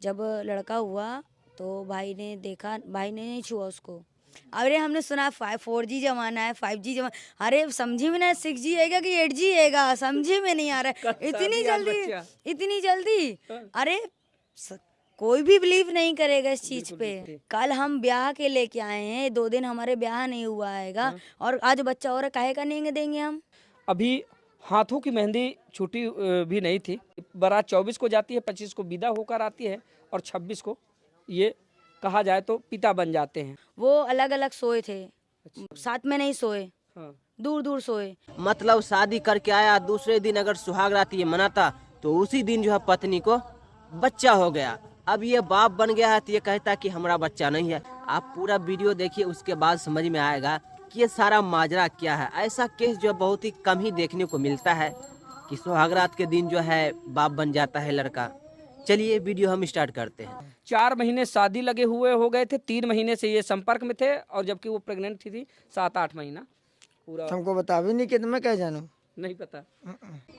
जब लड़का हुआ तो भाई ने देखा, भाई ने नहीं छुआ उसको। अरे हमने सुना 4G जमाना है, 5G जमाना, अरे समझी में ना 6G आएगा कि 8G आएगा, समझी में नहीं आ रहा है। इतनी जल्दी, इतनी जल्दी। अरे स- कोई भी बिलीव नहीं करेगा इस चीज पे। कल हम ब्याह के लेके आए हैं, 2 दिन हमारे ब्याह नहीं हुआ हैगा और आज बच्चा और काहे का नहीं देंगे हम। अभी हाथों की मेहंदी छुट्टी भी नहीं थी। बारात 24 को जाती है, 25 को विदा होकर आती है और 26 को ये कहा जाए तो पिता बन जाते हैं। वो अलग अलग सोए थे, साथ में नहीं सोए, हाँ। दूर दूर सोए। मतलब शादी करके आया, दूसरे दिन अगर सुहाग रात ये मनाता तो उसी दिन जो है पत्नी को बच्चा हो गया। अब ये बाप बन गया है तो ये कहता कि हमारा बच्चा नहीं है। आप पूरा वीडियो देखिए, उसके बाद समझ में आएगा कि ये सारा माजरा क्या है। ऐसा केस जो बहुत ही कम ही देखने को मिलता है कि सुहागरात के दिन जो है बाप बन जाता है लड़का। चलिए वीडियो हम स्टार्ट करते हैं। 4 महीने शादी लगे हुए हो गए थे, 3 महीने से ये संपर्क में थे और जबकि वो प्रेग्नेंट थी 7-8 महीना पूरा। हमको बता भी नहीं कि मैं क्या जानूं। नहीं पता।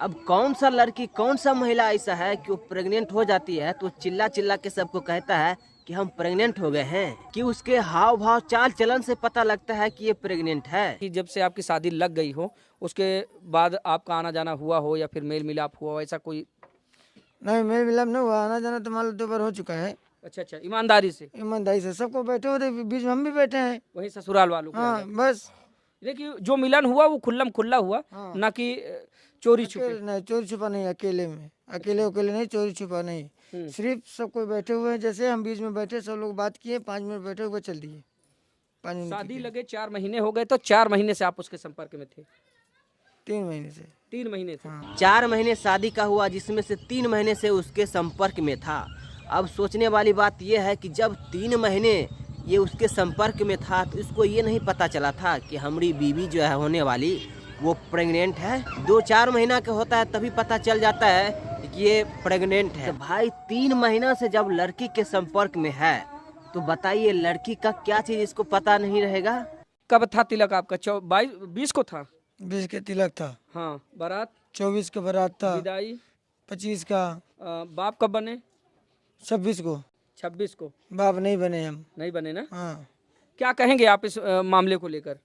अब कौन सा लड़की, कौन सा महिला ऐसा है कि वो प्रेग्नेंट हो जाती है तो चिल्ला चिल्ला के सबको कहता है कि हम प्रेग्नेंट हो गए हैं, कि उसके हाव भाव चाल चलन से पता लगता है कि ये प्रेग्नेंट है। कि जब से आपकी शादी लग गई हो उसके बाद आपका आना जाना हुआ हो या फिर मेल मिलाप हुआ हो, ऐसा कोई? नहीं, मेरे मिलाप नहीं हुआ, आना जाना तो मान लो 2 बार हो चुका है। अच्छा अच्छा, ईमानदारी से? ईमानदारी से सबको बैठे होते, बीच में हम भी बैठे हैं। वही ससुराल वालों के हाँ आगे। बस। देखिए जो मिलन हुआ वो खुल्लम खुल्ला हुआ, हाँ। ना कि चोरी छुपे। नहीं, चोरी छुपा नहीं, अकेले में, अकेले अकेले नहीं, चोरी छुपा नहीं। सिर्फ सब कोई बैठे हुए हैं, जैसे हम बीच में बैठे, सब लोग बात किए, 5 मिनट बैठे हुए चल दिए। 5 मिनट शादी लगे 4 महीने हो गए तो 4 महीने से आप उसके संपर्क में थे? 3 महीने से। 3 महीने थे। 4 महीने शादी का हुआ, जिसमें से 3 महीने से उसके संपर्क में था। अब सोचने वाली बात यह है कि जब 3 महीने ये उसके संपर्क में था तो इसको ये नहीं पता चला था कि हमारी बीवी जो है होने वाली वो प्रेग्नेंट है। 2-4 महीना का होता है तभी पता चल जाता है कि ये प्रेग्नेंट है। तो भाई 3 महीना से जब लड़की के संपर्क में है तो बताइए लड़की का क्या चीज इसको पता नहीं रहेगा। कब था तिलक आपका? 20 को था? 20 के तिलक था। हाँ। बारात? 24 का बारात था। विदाई? 25 का। बाप कब बने? 26 को। 26 को बाप नहीं बने हम। नहीं बने ना? हाँ। क्या कहेंगे आप इस मामले को लेकर?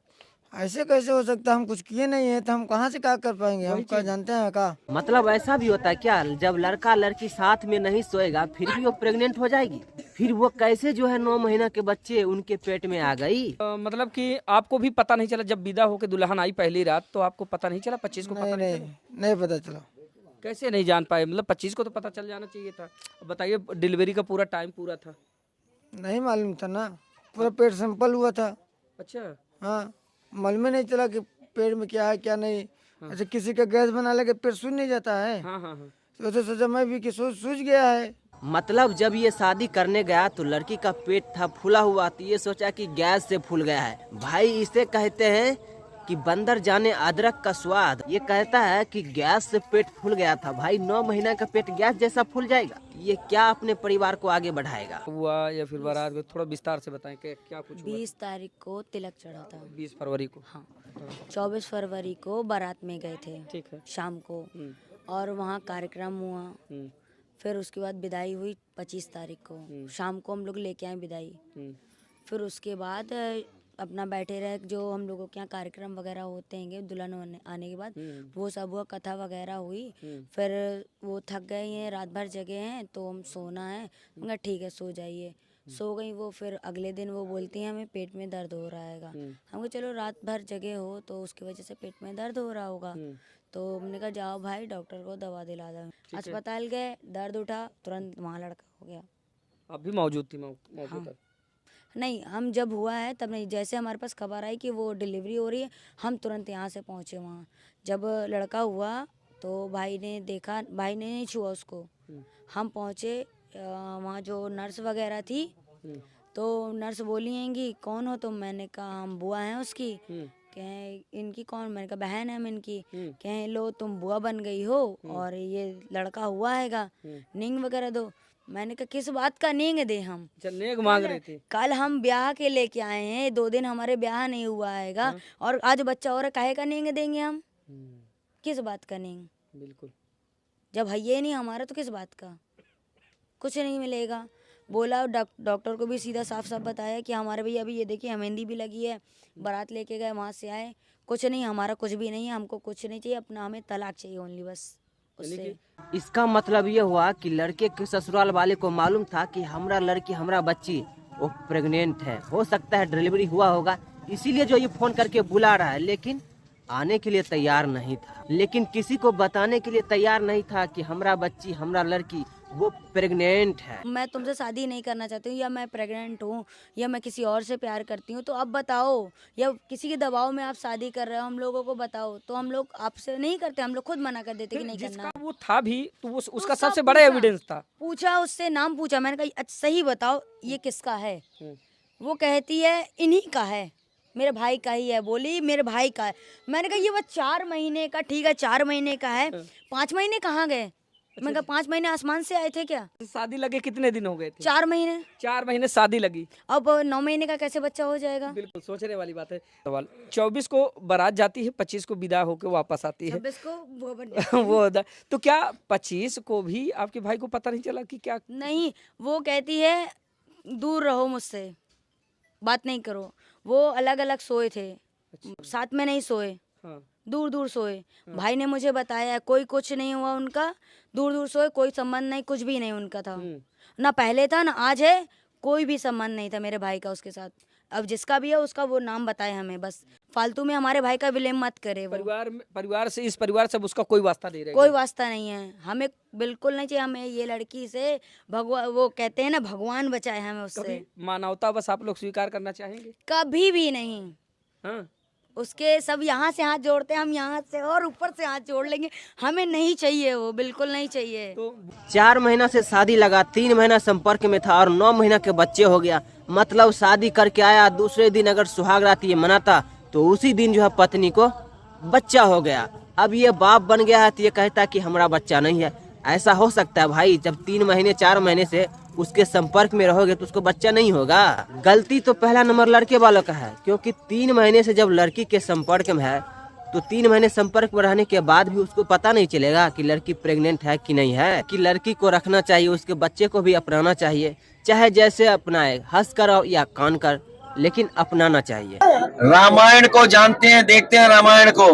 ऐसे कैसे हो सकता, हम कुछ किए नहीं है तो हम कहाँ से क्या कर पाएंगे, हम क्या जानते हैं का। मतलब ऐसा भी होता है क्या, जब लड़का लड़की साथ में नहीं सोएगा फिर भी वो प्रेग्नेंट हो जाएगी? फिर वो कैसे जो है 9 महीना के बच्चे उनके पेट में आ गई? मतलब कि आपको भी पता नहीं चला जब विदा होकर दुल्हन आई पहली रात, तो आपको पता नहीं चला? 25 को पता नहीं चला? नहीं पता चला। कैसे नहीं जान पाए? मतलब 25 को तो पता चल जाना चाहिए था। बताइए, डिलीवरी का पूरा टाइम पूरा था? नहीं मालूम था ना, पूरा पेट सैंपल हुआ था। अच्छा। हाँ, मालूम ही नहीं चला कि पेट में क्या है क्या नहीं। अच्छा, किसी का गैस बना लेके पेट सूज नहीं जाता है। हाँ हाँ हाँ। तो सोचा मैं भी कि सूज गया है। मतलब जब ये शादी करने गया तो लड़की का पेट था फूला हुआ, तो ये सोचा कि गैस से फूल गया है। भाई इसे कहते हैं कि बंदर जाने अदरक का स्वाद। ये कहता है कि गैस से पेट फूल गया था। भाई 9 महीना का पेट गैस जैसा फूल जाएगा? ये क्या अपने परिवार को आगे बढ़ाएगा? हुआ या फिर बारात में थोड़ा विस्तार से बताएं कि क्या कुछ हुआ? 20 तारीख को तिलक चढ़ा था। 20 फरवरी को? हाँ। 24 फरवरी को बारात में गए थे, ठीक है। शाम को, और वहाँ कार्यक्रम हुआ। फिर उसके बाद विदाई हुई 25 तारीख को शाम को, हम लोग लेके आए विदाई। फिर उसके बाद अपना बैठे रहे, जो हम लोगों के यहाँ कार्यक्रम वगैरह होते हैं दुल्हन आने के बाद, वो सब हुआ, कथा वगैरह हुई। फिर वो थक गए हैं, रात भर जगे हैं तो हम सोना है। मगर ठीक है सो जाइए। सो गई वो। फिर अगले दिन वो बोलती हैं हमें पेट में दर्द हो रहा हैगा। हम कहा चलो रात भर जगे हो तो उसकी वजह से पेट में दर्द हो रहा होगा। तो हमने कहा जाओ भाई डॉक्टर को दवा दिला दो। अस्पताल गए, दर्द उठा, तुरंत वहाँ लड़का हो गया। आप भी मौजूद थी मौके पर? नहीं, हम जब हुआ है तब नहीं। जैसे हमारे पास खबर आई कि वो डिलीवरी हो रही है, हम तुरंत यहाँ से पहुँचे वहाँ। जब लड़का हुआ तो भाई ने देखा, भाई ने नहीं छुआ उसको। हम पहुँचे वहाँ, जो नर्स वगैरह थी तो नर्स बोली हैंगी कौन हो तुम? मैंने कहा हम बुआ हैं उसकी। कहें इनकी कौन? मैंने कहा बहन है हम इनकी। कहें लो तुम बुआ बन गई हो और ये लड़का हुआ हैगा, नींग वगैरह दो। मैंने कहा किस बात का नींग दे हम? नेग मांग रहे थे? कल हम ब्याह के लेके आए हैं, 2 दिन हमारे ब्याह नहीं हुआ हैगा और आज बच्चा और काहे का नींग देंगे हम? किस बात का नींग? बिल्कुल। जब है ये नहीं हमारा तो किस बात का? कुछ नहीं मिलेगा। बोला डॉक्टर को भी सीधा साफ साफ बताया कि हमारे भैया अभी ये देखिए मेहंदी भी लगी है, बारात लेके गए, वहाँ से आए, कुछ नहीं, हमारा कुछ भी नहीं है, हमको कुछ नहीं चाहिए, अपना हमें तलाक चाहिए ओनली बस उससे। इसका मतलब ये हुआ कि लड़के के ससुराल वाले को मालूम था कि हमरा लड़की हमरा बच्ची वो प्रेग्नेंट है, हो सकता है डिलीवरी हुआ होगा, इसीलिए जो ये फोन करके बुला रहा है, लेकिन आने के लिए तैयार नहीं था, लेकिन किसी को बताने के लिए तैयार नहीं था कि हमरा बच्ची हमरा लड़की वो प्रेग्नेंट है। मैं तुमसे शादी नहीं करना चाहती हूँ, या मैं प्रेग्नेंट हूँ, या मैं किसी और से प्यार करती हूँ, तो अब बताओ, या किसी के दबाव में आप शादी कर रहे हो, हम लोगों को बताओ, तो हम लोग आपसे नहीं करते, हम लोग खुद मना कर देते कि नहीं करना। जिसका वो था भी तो उसका सब सबसे बड़ा पूछा। एविडेंस था। पूछा उससे, नाम पूछा, मैंने कहा अच्छा सही बताओ ये किसका है। वो कहती है इन्हीं का है, मेरे भाई का ही है। बोली मेरे भाई का है। मैंने कहा ये वो 4 महीने का, ठीक है 4 महीने का है, 5 महीने कहाँ गए? मैं कहा 5 महीने आसमान से आए थे क्या? शादी लगे कितने दिन हो गए थे? 4 महीने। 4 महीने शादी लगी। अब 9 महीने का कैसे बच्चा हो जाएगा? बिल्कुल सोचने वाली बात है। सवाल 24 को बारात जाती है, 25 को विदा होकर वापस आती है। 26 को वो बन वो तो क्या 25 को भी आपके भाई को पता नहीं चला कि क्या? नहीं, वो कहती है दूर रहो मुझसे, बात नहीं करो। वो अलग अलग सोए थे, साथ में नहीं सोए, हाँ। दूर दूर सोए। भाई ने मुझे बताया कोई कुछ नहीं हुआ उनका, दूर दूर सोए, कोई संबंध नहीं, कुछ भी नहीं उनका था, ना पहले था ना आज है, कोई भी संबंध नहीं था मेरे भाई का उसके साथ। अब जिसका भी है उसका वो नाम बताए हमें, बस फालतू में हमारे भाई का विलेम मत करे। वो परिवार से, इस परिवार से उसका कोई वास्ता नहीं रहेगा। कोई वास्ता नहीं है, हमें बिल्कुल नहीं चाहिए। हमें ये लड़की से भगवान, वो कहते हैं ना भगवान बचाए हमें उससे। कभी मानवता बस आप लोग स्वीकार करना चाहेंगे? कभी भी नहीं। हाँ। उसके सब यहाँ से हाथ जोड़ते हैं, हम यहाँ से और ऊपर से हाथ जोड़ लेंगे, हमें नहीं चाहिए, वो बिल्कुल नहीं चाहिए। तो 4 महीना से शादी लगा, 3 महीना संपर्क में था और 9 महीना के बच्चे हो गया। मतलब शादी करके आया, दूसरे दिन अगर सुहाग रात ये मनाता तो उसी दिन जो है पत्नी को बच्चा हो गया। अब ये बाप बन गया है तो ये कहता है कि हमारा बच्चा नहीं है। ऐसा हो सकता है भाई? जब 3 महीने 4 महीने से उसके संपर्क में रहोगे तो उसको बच्चा नहीं होगा। गलती तो पहला नंबर लड़के वालों का है, क्योंकि 3 महीने से जब लड़की के संपर्क में है तो 3 महीने संपर्क में रहने के बाद भी उसको पता नहीं चलेगा कि लड़की प्रेग्नेंट है कि नहीं है। कि लड़की को रखना चाहिए, उसके बच्चे को भी अपनाना चाहिए, चाहे जैसे अपनाए, हंस कर या कान कर, लेकिन अपनाना चाहिए। रामायण को जानते हैं, देखते हैं रामायण को,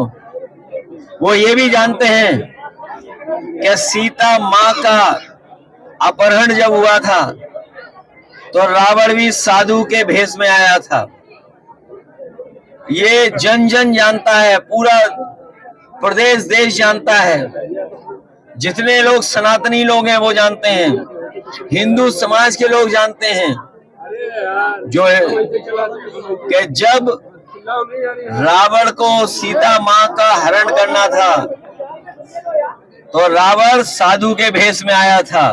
वो ये भी जानते हैं कि सीता माँ का अपहरण जब हुआ था तो रावण भी साधु के भेष में आया था। ये जन जन जानता है, पूरा प्रदेश देश जानता है, जितने लोग सनातनी लोग हैं वो जानते हैं, हिंदू समाज के लोग जानते हैं, जो है कि जब रावण को सीता माँ का हरण करना था तो रावण साधु के भेष में आया था।